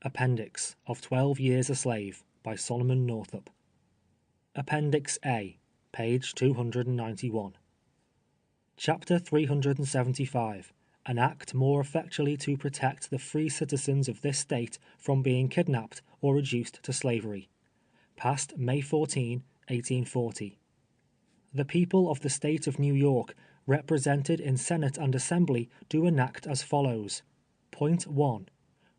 Appendix of 12 Years a Slave by Solomon Northup. Appendix A, page 291. Chapter 375. An Act more effectually to protect the free citizens of this state from being kidnapped or reduced to slavery. Passed May 14, 1840. The people of the state of New York, represented in Senate and Assembly, do enact as follows. Point 1.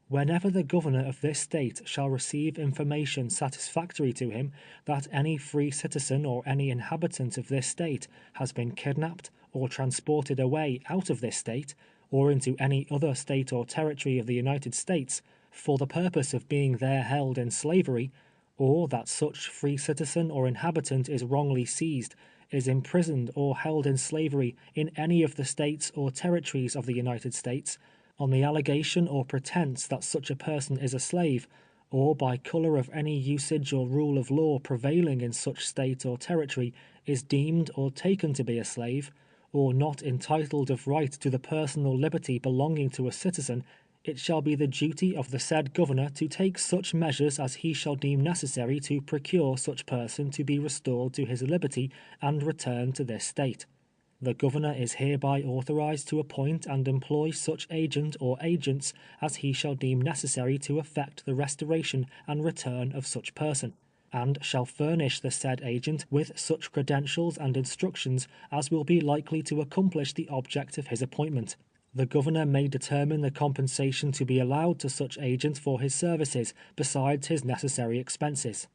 Whenever the governor of this state shall receive information satisfactory to him that any free citizen or any inhabitant of this state has been kidnapped or transported away out of this state, or into any other state or territory of the United States, for the purpose of being there held in slavery, or that such free citizen or inhabitant is wrongly seized, is imprisoned or held in slavery in any of the states or territories of the United States, on the allegation or pretense that such a person is a slave, or by color of any usage or rule of law prevailing in such state or territory, is deemed or taken to be a slave, or not entitled of right to the personal liberty belonging to a citizen, it shall be the duty of the said governor to take such measures as he shall deem necessary to procure such person to be restored to his liberty and returned to this state. The governor is hereby authorized to appoint and employ such agent or agents as he shall deem necessary to effect the restoration and return of such person, and shall furnish the said agent with such credentials and instructions as will be likely to accomplish the object of his appointment. The governor may determine the compensation to be allowed to such agent for his services, besides his necessary expenses.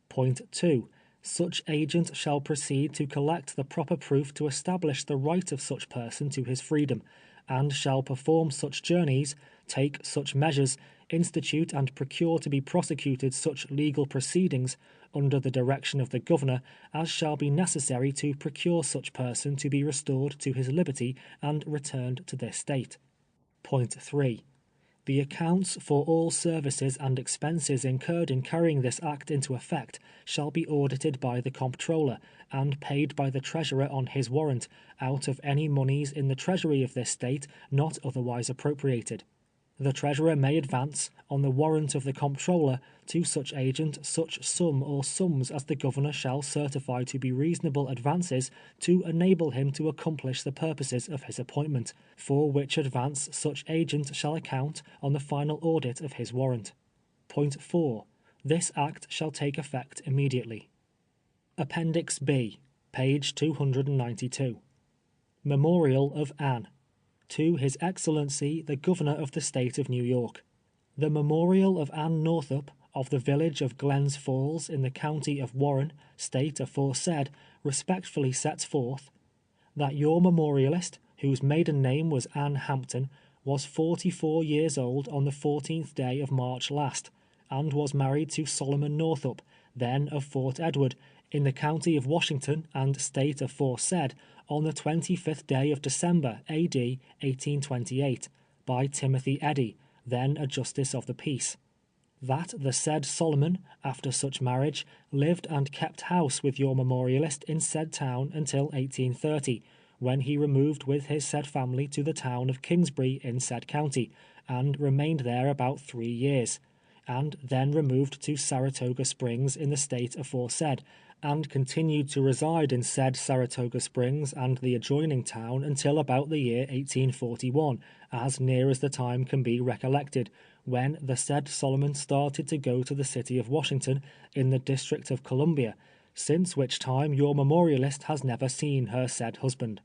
Point 2. Such agent shall proceed to collect the proper proof to establish the right of such person to his freedom, and shall perform such journeys, take such measures, institute and procure to be prosecuted such legal proceedings, under the direction of the governor, as shall be necessary to procure such person to be restored to his liberty and returned to this state. Point 3. The accounts for all services and expenses incurred in carrying this act into effect shall be audited by the comptroller, and paid by the treasurer on his warrant, out of any moneys in the treasury of this state not otherwise appropriated. The treasurer may advance, on the warrant of the comptroller, to such agent such sum or sums as the governor shall certify to be reasonable advances to enable him to accomplish the purposes of his appointment, for which advance such agent shall account on the final audit of his warrant. Point 4. This act shall take effect immediately. Appendix B, page 292. Memorial of Anne. To His Excellency the Governor of the State of New York. The memorial of Anne Northup, of the village of Glens Falls in the county of Warren, state aforesaid, respectfully sets forth, that your memorialist, whose maiden name was Anne Hampton, was 44 years old on the 14th day of March last, and was married to Solomon Northup, then of Fort Edward, in the county of Washington and state aforesaid, on the 25th day of December, A.D. 1828, by Timothy Eddy, then a justice of the peace. That the said Solomon, after such marriage, lived and kept house with your memorialist in said town until 1830, when he removed with his said family to the town of Kingsbury in said county, and remained there about 3 years, and then removed to Saratoga Springs in the state aforesaid, and continued to reside in said Saratoga Springs and the adjoining town until about the year 1841, as near as the time can be recollected, when the said Solomon started to go to the city of Washington, in the District of Columbia, since which time your memorialist has never seen her said husband.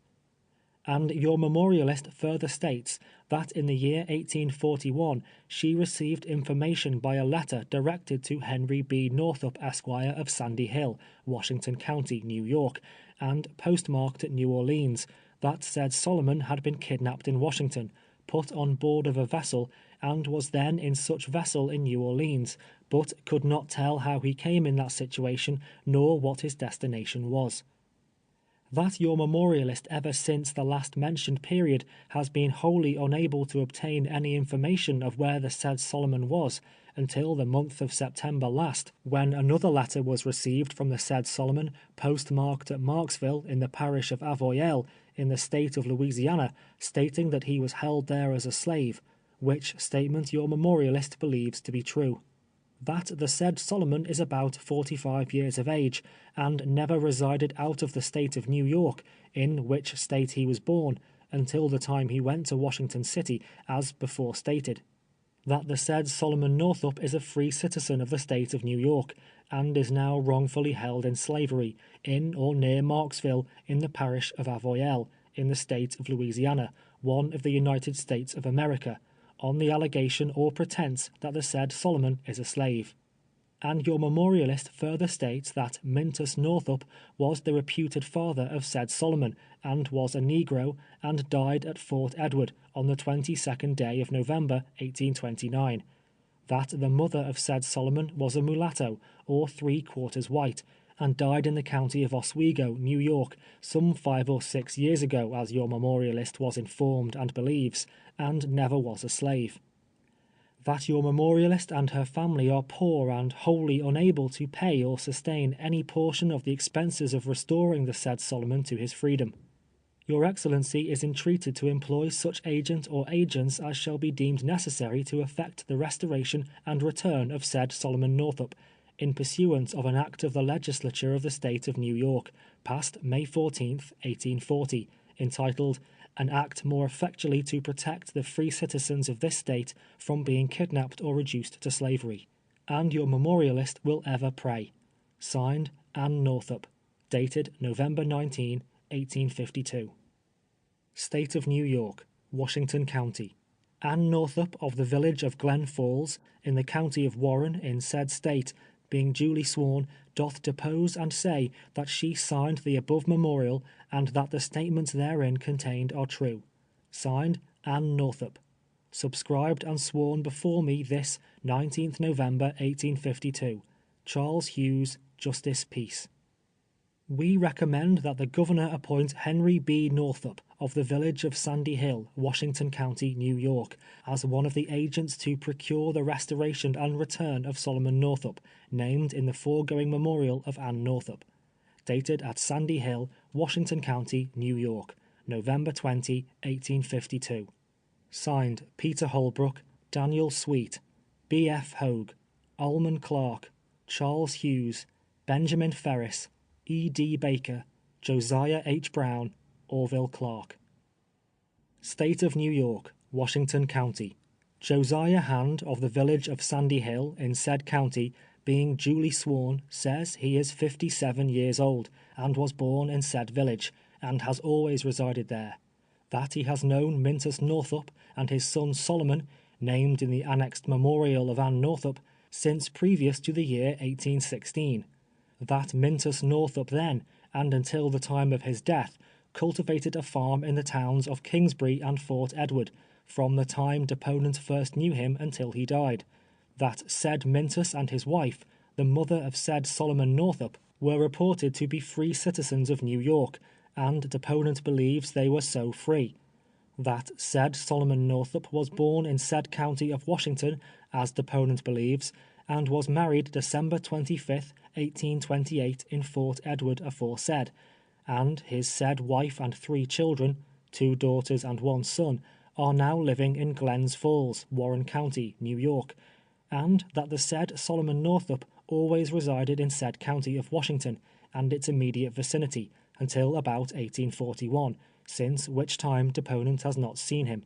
And your memorialist further states that in the year 1841 she received information by a letter directed to Henry B. Northup, Esquire, of Sandy Hill, Washington County, New York, and postmarked at New Orleans, that said Solomon had been kidnapped in Washington, put on board of a vessel, and was then in such vessel in New Orleans, but could not tell how he came in that situation, nor what his destination was. That your memorialist ever since the last mentioned period has been wholly unable to obtain any information of where the said Solomon was, until the month of September last, when another letter was received from the said Solomon, postmarked at Marksville, in the parish of Avoyelles, in the state of Louisiana, stating that he was held there as a slave, which statement your memorialist believes to be true. That the said Solomon is about 45 years of age, and never resided out of the state of New York, in which state he was born, until the time he went to Washington City, as before stated. That the said Solomon Northup is a free citizen of the state of New York, and is now wrongfully held in slavery, in or near Marksville, in the parish of Avoyelles, in the state of Louisiana, one of the United States of America, on the allegation or pretense that the said Solomon is a slave. And your memorialist further states that Mintus Northup was the reputed father of said Solomon, and was a negro, and died at Fort Edward on the 22nd day of November, 1829. That the mother of said Solomon was a mulatto, or 3/4 white, and died in the county of Oswego, New York, some 5 or 6 years ago, as your memorialist was informed and believes, and never was a slave. That your memorialist and her family are poor and wholly unable to pay or sustain any portion of the expenses of restoring the said Solomon to his freedom. Your Excellency is entreated to employ such agent or agents as shall be deemed necessary to effect the restoration and return of said Solomon Northup, in pursuance of an act of the Legislature of the State of New York, passed May 14th, 1840, entitled, "An Act more effectually to protect the free citizens of this State from being kidnapped or reduced to slavery." And your memorialist will ever pray. Signed, Ann Northup. Dated November 19, 1852. State of New York, Washington County. Ann Northup of the village of Glen Falls, in the county of Warren, in said State, being duly sworn, doth depose and say that she signed the above memorial, and that the statements therein contained are true. Signed, Ann Northup. Subscribed and sworn before me this 19th November, 1852. Charles Hughes, Justice Peace. We recommend that the Governor appoint Henry B. Northup, of the village of Sandy Hill, Washington County, New York, as one of the agents to procure the restoration and return of Solomon Northup, named in the foregoing memorial of Ann Northup. Dated at Sandy Hill, Washington County, New York, November 20, 1852. Signed, Peter Holbrook, Daniel Sweet, B. F. Hogue, Alman Clark, Charles Hughes, Benjamin Ferris, E. D. Baker, Josiah H. Brown, Orville Clark. State of New York, Washington County. Josiah Hand of the village of Sandy Hill, in said county, being duly sworn, says he is 57 years old, and was born in said village, and has always resided there. That he has known Mintus Northup and his son Solomon, named in the annexed memorial of Ann Northup, since previous to the year 1816. That Mintus Northup then, and until the time of his death, cultivated a farm in the towns of Kingsbury and Fort Edward, from the time deponent first knew him until he died. That said Mintus and his wife, the mother of said Solomon Northup, were reported to be free citizens of New York, and deponent believes they were so free. That said Solomon Northup was born in said county of Washington, as deponent believes, and was married December 25th, 1828, in Fort Edward aforesaid, and his said wife and 3 children, 2 daughters and 1 son, are now living in Glens Falls, Warren County, New York, and that the said Solomon Northup always resided in said county of Washington and its immediate vicinity until about 1841, since which time deponent has not seen him.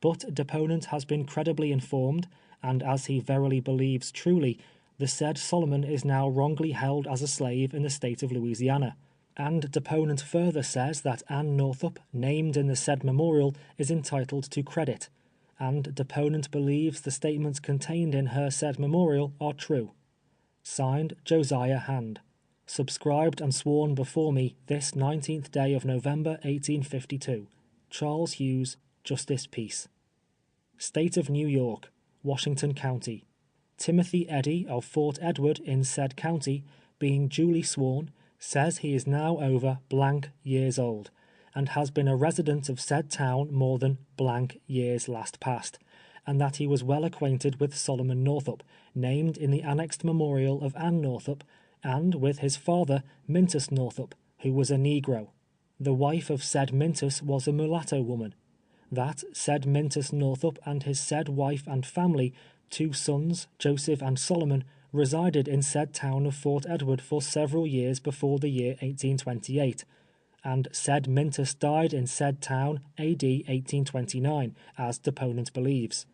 But deponent has been credibly informed, and as he verily believes truly, the said Solomon is now wrongly held as a slave in the state of Louisiana. And deponent further says that Ann Northup, named in the said memorial, is entitled to credit, and deponent believes the statements contained in her said memorial are true. Signed, Josiah Hand. Subscribed and sworn before me this 19th day of November, 1852. Charles Hughes, Justice Peace. State of New York, Washington County. Timothy Eddy of Fort Edward in said county, being duly sworn, says he is now over years old, and has been a resident of said town more than years last past, and that he was well acquainted with Solomon Northup, named in the annexed memorial of Ann Northup, and with his father, Mintus Northup, who was a negro. The wife of said Mintus was a mulatto woman. that said Mintus Northup and his said wife and family, 2 sons, Joseph and Solomon, resided in said town of Fort Edward for several years before the year 1828, and said Mintus died in said town AD 1829, as deponent believes.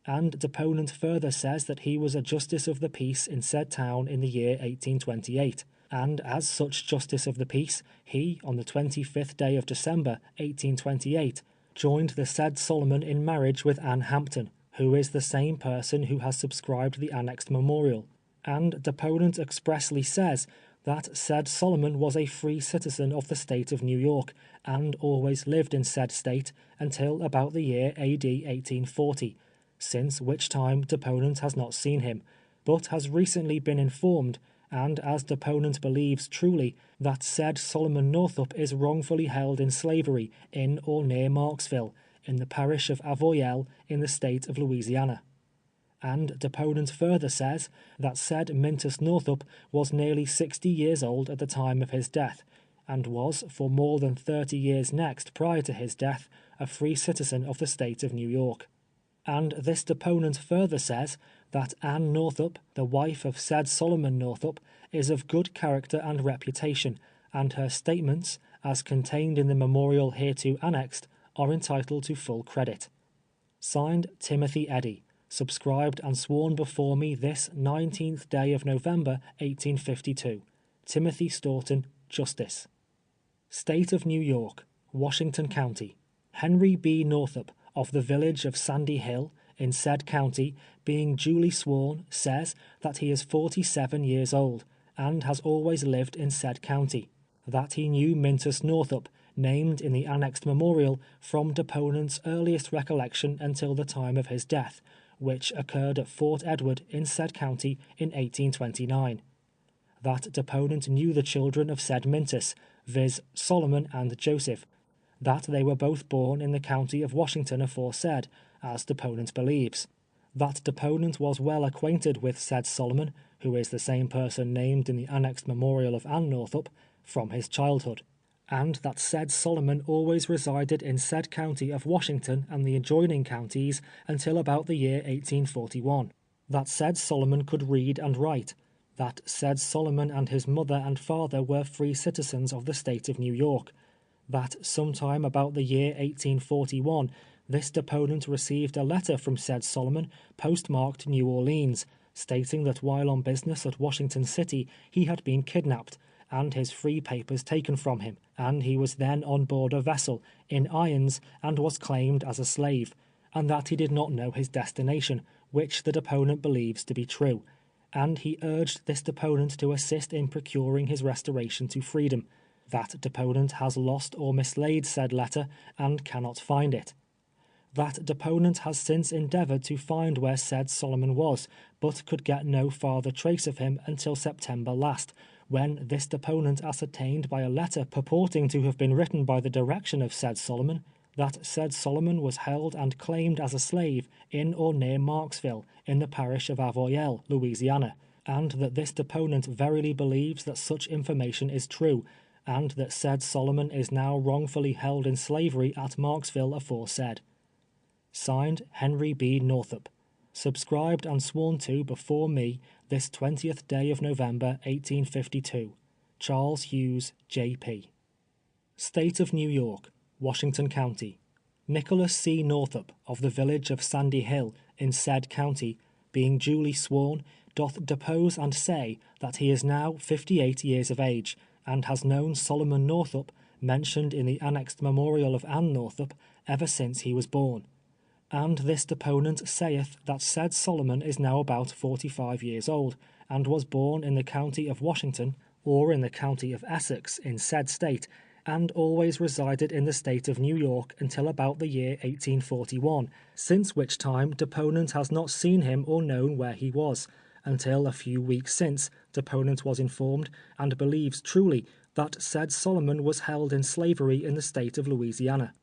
And deponent further says that he was a justice of the peace in said town in the year 1828, and as such justice of the peace, he, on the 25th day of December 1828, joined the said Solomon in marriage with Anne Hampton, who is the same person who has subscribed the annexed memorial, and deponent expressly says that said Solomon was a free citizen of the state of New York, and always lived in said state until about the year AD 1840, since which time deponent has not seen him, but has recently been informed, and as deponent believes truly, that said Solomon Northup is wrongfully held in slavery in or near Marksville, in the parish of Avoyelles, in the state of Louisiana. And deponent further says that said Mintus Northup was nearly 60 years old at the time of his death, and was for more than 30 years next prior to his death a free citizen of the state of New York. And this deponent further says that Anne Northup, the wife of said Solomon Northup, is of good character and reputation, and her statements, as contained in the memorial hereto annexed, are entitled to full credit. Signed, Timothy Eddy, subscribed and sworn before me this 19th day of November, 1852. Timothy Staunton, Justice. State of New York, Washington County. Henry B. Northup, of the village of Sandy Hill, in said county, being duly sworn, says that he is 47 years old, and has always lived in said county, that he knew Mintus Northup, named in the annexed memorial, from deponent's earliest recollection until the time of his death, which occurred at Fort Edward in said county in 1829. That deponent knew the children of said Mintus, viz. Solomon and Joseph, that they were both born in the county of Washington aforesaid, as deponent believes. That deponent was well acquainted with said Solomon, who is the same person named in the annexed memorial of Anne Northup, from his childhood, and that said Solomon always resided in said county of Washington and the adjoining counties until about the year 1841. That said Solomon could read and write. That said Solomon and his mother and father were free citizens of the state of New York. That sometime about the year 1841, this deponent received a letter from said Solomon, postmarked New Orleans, stating that while on business at Washington City, he had been kidnapped, and his free papers taken from him, and he was then on board a vessel, in irons, and was claimed as a slave, and that he did not know his destination, which the deponent believes to be true, and he urged this deponent to assist in procuring his restoration to freedom. That deponent has lost or mislaid said letter, and cannot find it. That deponent has since endeavored to find where said Solomon was, but could get no farther trace of him until September last, when this deponent ascertained by a letter purporting to have been written by the direction of said Solomon, that said Solomon was held and claimed as a slave in or near Marksville, in the parish of Avoyelles, Louisiana, and that this deponent verily believes that such information is true, and that said Solomon is now wrongfully held in slavery at Marksville aforesaid. Signed, Henry B. Northup. Subscribed and sworn to before me this 20th day of November, 1852. Charles Hughes, J.P. State of New York, Washington County. Nicholas C. Northup, of the village of Sandy Hill, in said county, being duly sworn, doth depose and say that he is now 58 years of age, and has known Solomon Northup, mentioned in the annexed memorial of Anne Northup, ever since he was born. And this deponent saith that said Solomon is now about 45 years old, and was born in the county of Washington, or in the county of Essex, in said state, and always resided in the state of New York until about the year 1841, since which time deponent has not seen him or known where he was, until a few weeks since deponent was informed, and believes truly, that said Solomon was held in slavery in the state of Louisiana.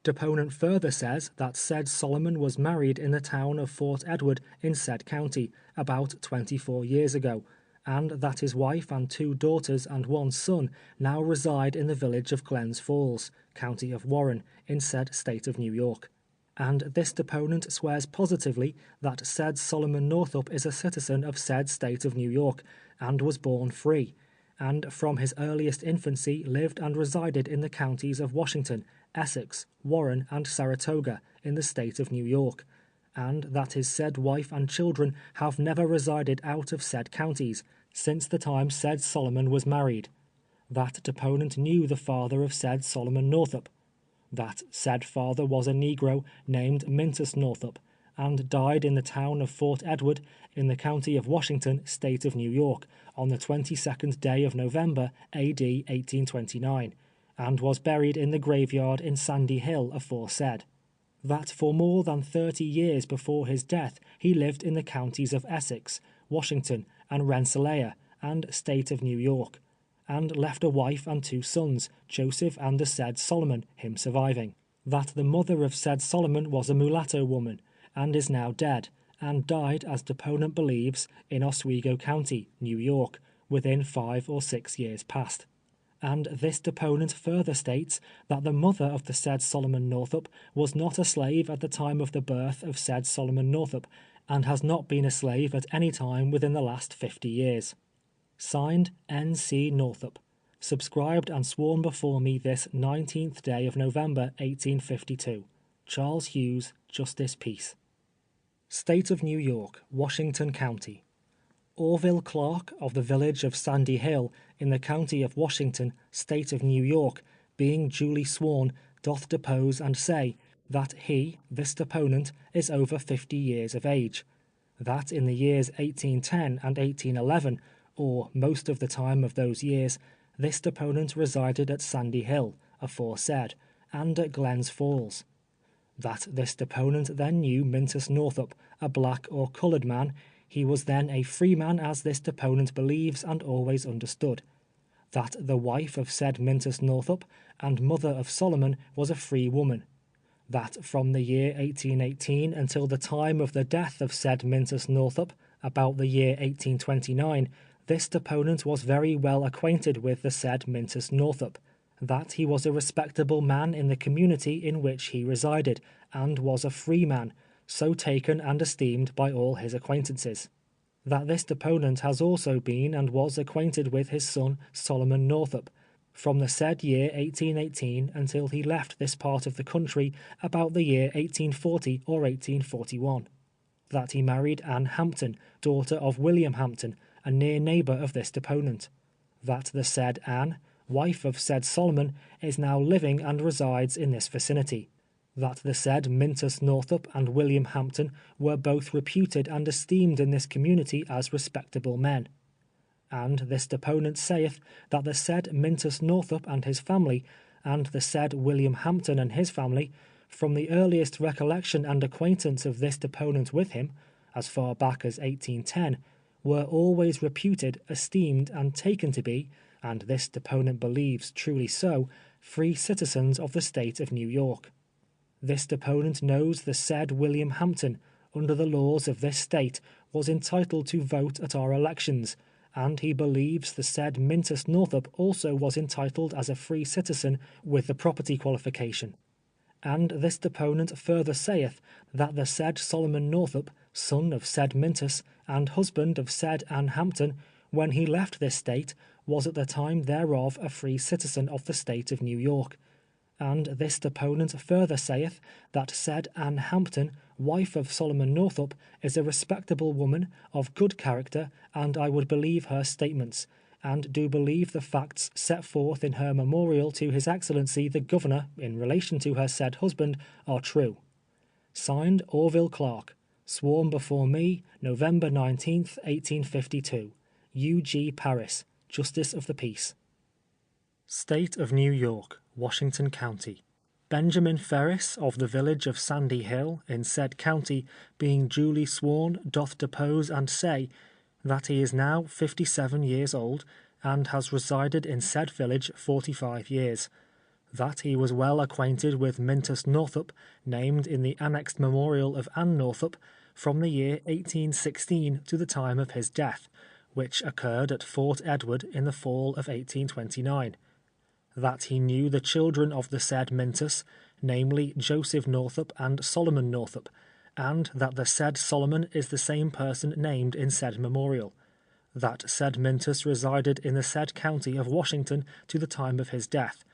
Deponent further says that said Solomon was married in the town of Fort Edward in said county, about 24 years ago, and that his wife and 2 daughters and 1 son now reside in the village of Glens Falls, county of Warren, in said state of New York. and this deponent swears positively that said Solomon Northup is a citizen of said state of New York, and was born free, and from his earliest infancy lived and resided in the counties of Washington, Essex, Warren, and Saratoga, in the state of New York, and that his said wife and children have never resided out of said counties, since the time said Solomon was married. That deponent knew the father of said Solomon Northup. That said father was a negro named Mintus Northup, and died in the town of Fort Edward, in the county of Washington, state of New York, on the 22nd day of November, A.D. 1829, and was buried in the graveyard in Sandy Hill aforesaid. That for more than 30 years before his death he lived in the counties of Essex, Washington, and Rensselaer, and state of New York, and left a wife and 2 sons, Joseph and the said Solomon, him surviving. That the mother of said Solomon was a mulatto woman, and is now dead, and died, as deponent believes, in Oswego County, New York, within 5 or 6 years past. And this deponent further states that the mother of the said Solomon Northup was not a slave at the time of the birth of said Solomon Northup, and has not been a slave at any time within the last 50 years. Signed, N.C. Northup. Subscribed and sworn before me this 19th day of November, 1852. Charles Hughes, Justice Peace. State of New York, Washington County. Orville Clark of the village of Sandy Hill, in the county of Washington, state of New York, being duly sworn, doth depose and say, that he, this deponent, is over 50 years of age. That in the years 1810 and 1811, or most of the time of those years, this deponent resided at Sandy Hill, aforesaid, and at Glens Falls. That this deponent then knew Mintus Northup, a black or colored man. He was then a free man, as this deponent believes and always understood. That the wife of said Mintus Northup and mother of Solomon was a free woman. That from the year 1818 until the time of the death of said Mintus Northup, about the year 1829, this deponent was very well acquainted with the said Mintus Northup. That he was a respectable man in the community in which he resided, and was a free man, so taken and esteemed by all his acquaintances. That this deponent has also been and was acquainted with his son Solomon Northup, from the said year 1818 until he left this part of the country about the year 1840 or 1841. That he married Anne Hampton, daughter of William Hampton, a near neighbor of this deponent. That the said Anne, wife of said Solomon, is now living and resides in this vicinity. That the said Mintus Northup and William Hampton were both reputed and esteemed in this community as respectable men. And this deponent saith that the said Mintus Northup and his family, and the said William Hampton and his family, from the earliest recollection and acquaintance of this deponent with him, as far back as 1810, were always reputed, esteemed, and taken to be, and this deponent believes truly so, free citizens of the state of New York. This deponent knows the said William Hampton, under the laws of this state, was entitled to vote at our elections, and he believes the said Mintus Northup also was entitled as a free citizen with the property qualification. And this deponent further saith that the said Solomon Northup, son of said Mintus, and husband of said Anne Hampton, when he left this state, was at the time thereof a free citizen of the state of New York. And this deponent further saith that said Anne Hampton, wife of Solomon Northup, is a respectable woman, of good character, and I would believe her statements, and do believe the facts set forth in her memorial to His Excellency the Governor in relation to her said husband are true. Signed, Orville Clark. Sworn before me, November 19th, 1852. U.G. Paris, Justice of the Peace. State of New York, Washington County. Benjamin Ferris of the village of Sandy Hill in said county, being duly sworn, doth depose and say that he is now 57 years old, and has resided in said village 45 years. That he was well acquainted with Mintus Northup, named in the annexed memorial of Anne Northup, from the year 1816 to the time of his death, which occurred at Fort Edward in the fall of 1829. That he knew the children of the said Mintus, namely Joseph Northup and Solomon Northup, and that the said Solomon is the same person named in said memorial, that said Mintus resided in the said county of Washington to the time of his death,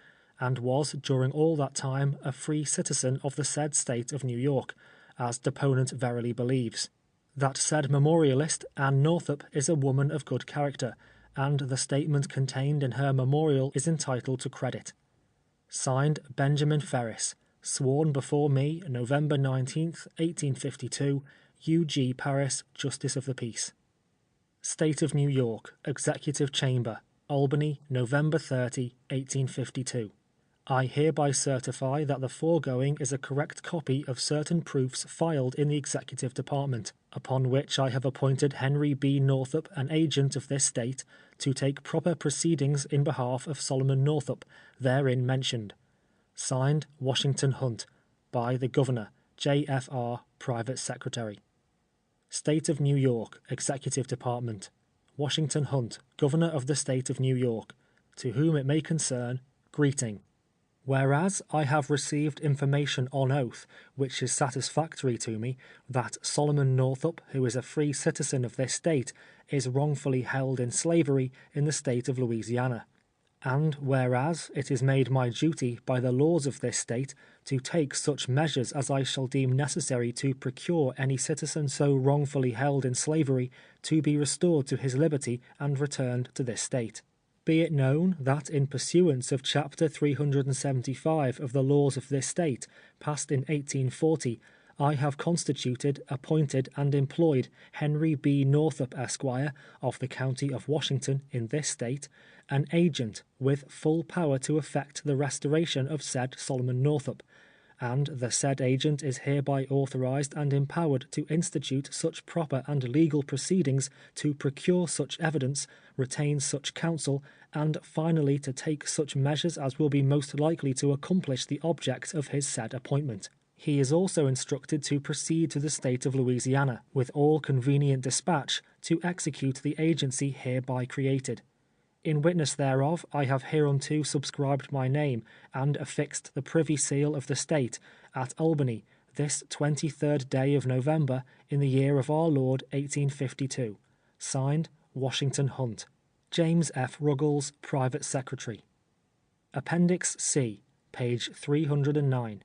and was during all that time a free citizen of the said state of New York, as deponent verily believes. That said memorialist, Ann Northup, is a woman of good character, and the statement contained in her memorial is entitled to credit. Signed, Benjamin Ferris, sworn before me, November 19th, 1852, U.G. Paris, Justice of the Peace. State of New York, Executive Chamber, Albany, November 30, 1852. I hereby certify that the foregoing is a correct copy of certain proofs filed in the Executive Department, upon which I have appointed Henry B. Northup, an agent of this state, to take proper proceedings in behalf of Solomon Northup, therein mentioned. Signed, Washington Hunt, by the Governor, J.F.R., Private Secretary. State of New York, Executive Department. Washington Hunt, Governor of the State of New York, to whom it may concern, greeting. Whereas I have received information on oath, which is satisfactory to me, that Solomon Northup, who is a free citizen of this state, is wrongfully held in slavery in the state of Louisiana. And whereas it is made my duty by the laws of this state to take such measures as I shall deem necessary to procure any citizen so wrongfully held in slavery to be restored to his liberty and returned to this state. Be it known that in pursuance of Chapter 375 of the laws of this state, passed in 1840, I have constituted, appointed, and employed Henry B. Northup, Esquire, of the county of Washington, in this state, an agent with full power to effect the restoration of said Solomon Northup, and the said agent is hereby authorized and empowered to institute such proper and legal proceedings to procure such evidence, retain such counsel, and finally to take such measures as will be most likely to accomplish the object of his said appointment. He is also instructed to proceed to the state of Louisiana, with all convenient dispatch, to execute the agency hereby created. In witness thereof, I have hereunto subscribed my name, and affixed the privy seal of the state, at Albany, this 23rd day of November, in the year of our Lord 1852. Signed, Washington Hunt. James F. Ruggles, Private Secretary. Appendix C, page 309.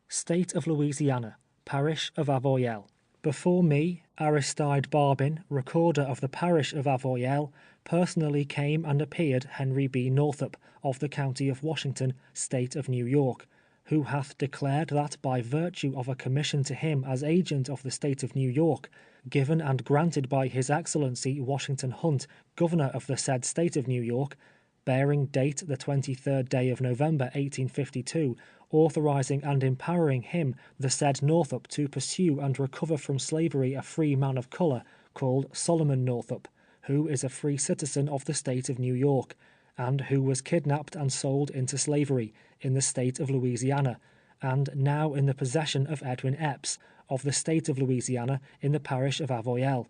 State of Louisiana, Parish of Avoyelles. Before me, Aristide Barbin, Recorder of the Parish of Avoyelles, personally came and appeared Henry B. Northup, of the county of Washington, State of New York, who hath declared that by virtue of a commission to him as agent of the State of New York, given and granted by His Excellency Washington Hunt, Governor of the said State of New York, bearing date the 23rd day of November 1852, authorizing and empowering him, the said Northup, to pursue and recover from slavery a free man of color, called Solomon Northup, who is a free citizen of the State of New York, and who was kidnapped and sold into slavery in the State of Louisiana, and now in the possession of Edwin Epps, of the State of Louisiana, in the parish of Avoyelles.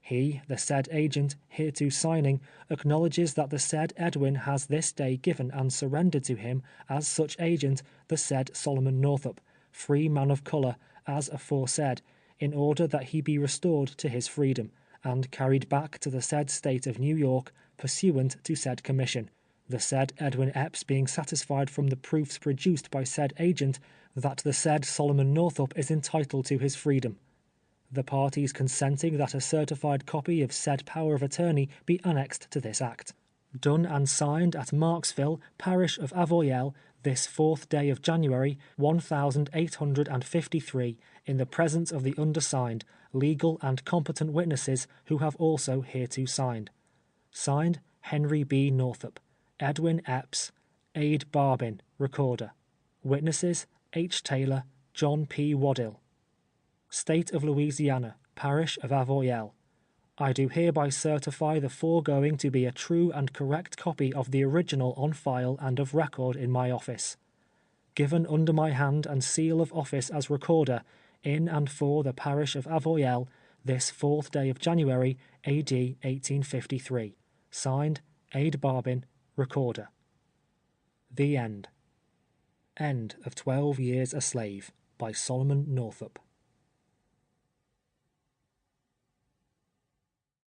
He, the said agent, hereto signing, acknowledges that the said Edwin has this day given and surrendered to him, as such agent, the said Solomon Northup, free man of color, as aforesaid, in order that he be restored to his freedom, and carried back to the said State of New York, pursuant to said commission, the said Edwin Epps being satisfied from the proofs produced by said agent that the said Solomon Northup is entitled to his freedom. The parties consenting that a certified copy of said power of attorney be annexed to this act. Done and signed at Marksville, parish of Avoyelles, this 4th day of January, 1853, in the presence of the undersigned, legal and competent witnesses who have also hereto signed. Signed, Henry B. Northup, Edwin Epps, Aid Barbin, Recorder. Witnesses, H. Taylor, John P. Waddell. State of Louisiana, Parish of Avoyelles. I do hereby certify the foregoing to be a true and correct copy of the original on file and of record in my office. Given under my hand and seal of office as Recorder, in and for the Parish of Avoyelles, this 4th day of January, A.D. 1853. Signed, Aid Barbin, Recorder. The End. End of 12 Years a Slave by Solomon Northup.